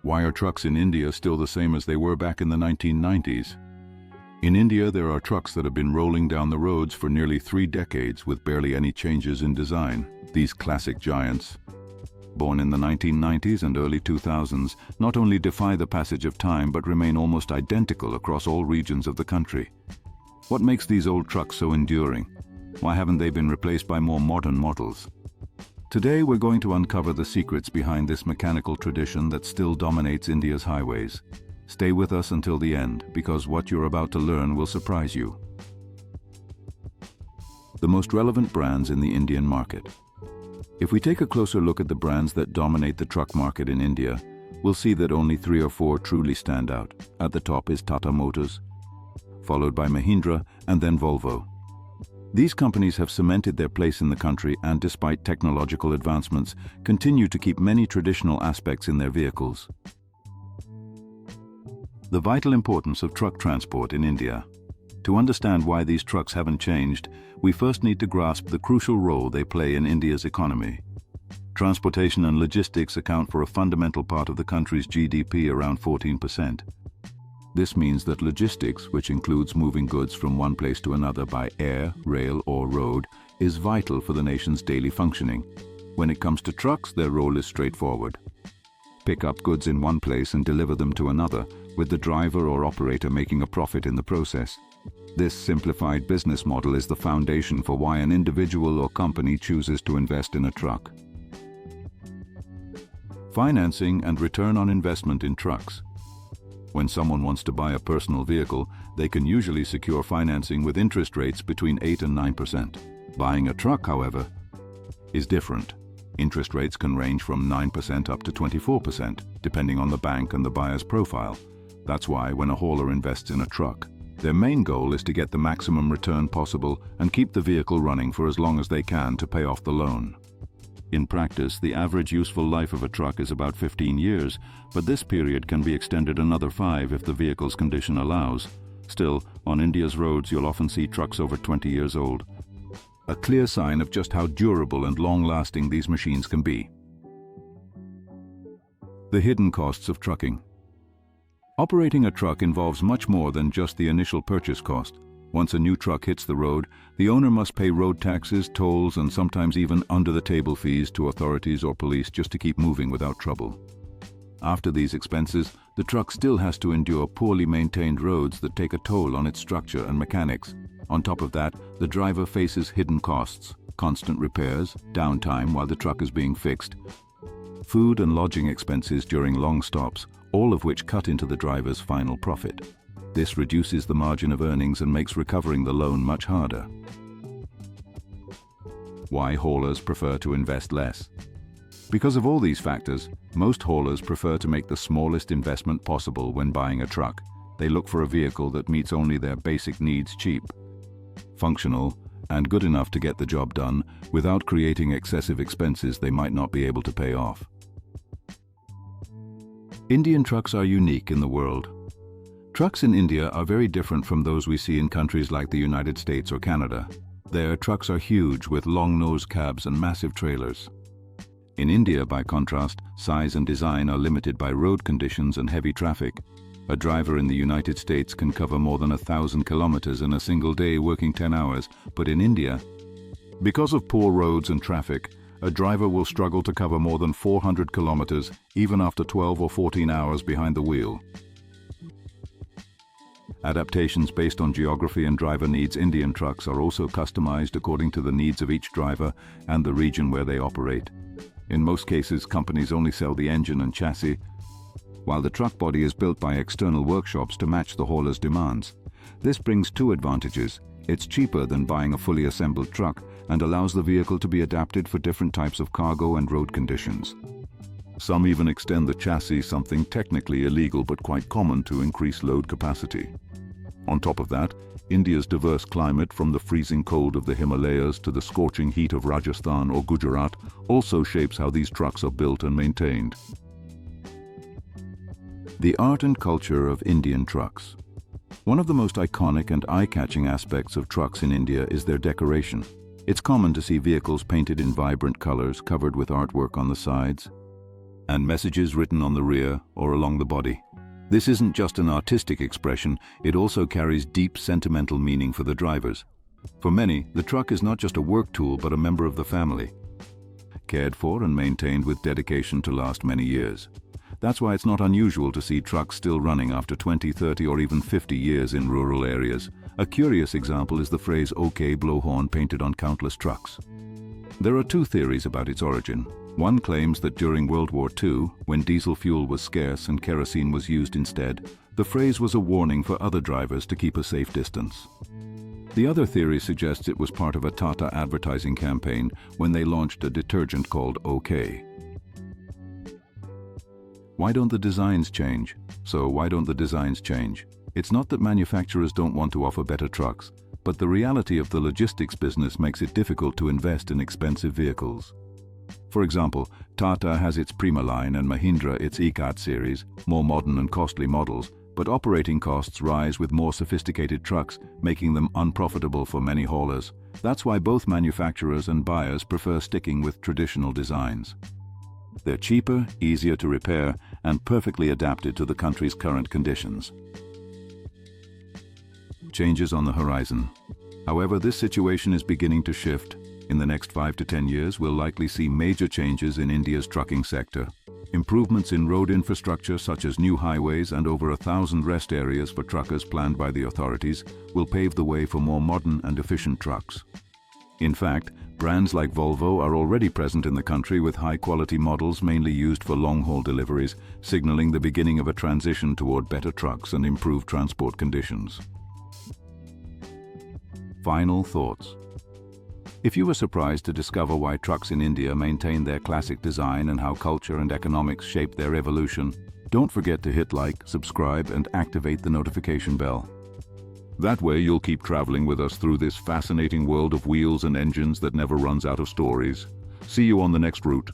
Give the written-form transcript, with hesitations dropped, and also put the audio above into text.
Why are trucks in India still the same as they were back in the 1990s? In India, there are trucks that have been rolling down the roads for nearly 3 decades with barely any changes in design. These classic giants, born in the 1990s and early 2000s, not only defy the passage of time but remain almost identical across all regions of the country. What makes these old trucks so enduring? Why haven't they been replaced by more modern models? Today we're going to uncover the secrets behind this mechanical tradition that still dominates India's highways. Stay with us until the end, because what you're about to learn will surprise you. The most relevant brands in the Indian market. If we take a closer look at the brands that dominate the truck market in India, we'll see that only 3 or 4 truly stand out. At the top is Tata Motors, followed by Mahindra and then Volvo. These companies have cemented their place in the country and, despite technological advancements, continue to keep many traditional aspects in their vehicles. The vital importance of truck transport in India. To understand why these trucks haven't changed, we first need to grasp the crucial role they play in India's economy. Transportation and logistics account for a fundamental part of the country's GDP, around 14%. This means that logistics, which includes moving goods from one place to another by air, rail, or road, is vital for the nation's daily functioning. When it comes to trucks, their role is straightforward. Pick up goods in one place and deliver them to another, with the driver or operator making a profit in the process. This simplified business model is the foundation for why an individual or company chooses to invest in a truck. Financing and return on investment in trucks. When someone wants to buy a personal vehicle, they can usually secure financing with interest rates between 8 and 9%. Buying a truck, however, is different. Interest rates can range from 9% up to 24%, depending on the bank and the buyer's profile. That's why when a hauler invests in a truck, their main goal is to get the maximum return possible and keep the vehicle running for as long as they can to pay off the loan. In practice, the average useful life of a truck is about 15 years, but this period can be extended another 5 if the vehicle's condition allows. Still, on India's roads you'll often see trucks over 20 years old. A clear sign of just how durable and long-lasting these machines can be. The hidden costs of trucking. Operating a truck involves much more than just the initial purchase cost. Once a new truck hits the road, the owner must pay road taxes, tolls, and sometimes even under-the-table fees to authorities or police just to keep moving without trouble. After these expenses, the truck still has to endure poorly maintained roads that take a toll on its structure and mechanics. On top of that, the driver faces hidden costs, constant repairs, downtime while the truck is being fixed, food and lodging expenses during long stops, all of which cut into the driver's final profit. This reduces the margin of earnings and makes recovering the loan much harder. Why haulers prefer to invest less? Because of all these factors, most haulers prefer to make the smallest investment possible when buying a truck. They look for a vehicle that meets only their basic needs: cheap, functional, and good enough to get the job done without creating excessive expenses they might not be able to pay off. Indian trucks are unique in the world. Trucks in India are very different from those we see in countries like the United States or Canada. There, trucks are huge with long nose cabs and massive trailers. In India, by contrast, size and design are limited by road conditions and heavy traffic. A driver in the United States can cover more than 1,000 kilometers in a single day working 10 hours, but in India, because of poor roads and traffic, a driver will struggle to cover more than 400 kilometers even after 12 or 14 hours behind the wheel. Adaptations based on geography and driver needs. Indian trucks are also customized according to the needs of each driver and the region where they operate. In most cases, companies only sell the engine and chassis, while the truck body is built by external workshops to match the hauler's demands. This brings 2 advantages. It's cheaper than buying a fully assembled truck and allows the vehicle to be adapted for different types of cargo and road conditions. Some even extend the chassis, something technically illegal but quite common, to increase load capacity. On top of that, India's diverse climate, from the freezing cold of the Himalayas to the scorching heat of Rajasthan or Gujarat, also shapes how these trucks are built and maintained. The art and culture of Indian trucks. One of the most iconic and eye-catching aspects of trucks in India is their decoration. It's common to see vehicles painted in vibrant colors, covered with artwork on the sides and messages written on the rear or along the body. This isn't just an artistic expression, it also carries deep sentimental meaning for the drivers. For many, the truck is not just a work tool but a member of the family, cared for and maintained with dedication to last many years. That's why it's not unusual to see trucks still running after 20, 30 or even 50 years in rural areas. A curious example is the phrase "OK blowhorn" painted on countless trucks. There are two theories about its origin. One claims that during World War II, when diesel fuel was scarce and kerosene was used instead, the phrase was a warning for other drivers to keep a safe distance. The other theory suggests it was part of a Tata advertising campaign when they launched a detergent called OK. Why don't the designs change? So why don't the designs change? It's not that manufacturers don't want to offer better trucks, but the reality of the logistics business makes it difficult to invest in expensive vehicles. For example, Tata has its Prima line and Mahindra its ECAT series, more modern and costly models, but operating costs rise with more sophisticated trucks, making them unprofitable for many haulers. That's why both manufacturers and buyers prefer sticking with traditional designs. They're cheaper, easier to repair, and perfectly adapted to the country's current conditions. Changes on the horizon. However, this situation is beginning to shift. In the next 5 to 10 years, we'll likely see major changes in India's trucking sector. Improvements in road infrastructure such as new highways and over 1,000 rest areas for truckers planned by the authorities will pave the way for more modern and efficient trucks. In fact, brands like Volvo are already present in the country with high-quality models mainly used for long-haul deliveries, signaling the beginning of a transition toward better trucks and improved transport conditions. Final thoughts. If you were surprised to discover why trucks in India maintain their classic design and how culture and economics shape their evolution, don't forget to hit like, subscribe, and activate the notification bell. That way you'll keep traveling with us through this fascinating world of wheels and engines that never runs out of stories. See you on the next route.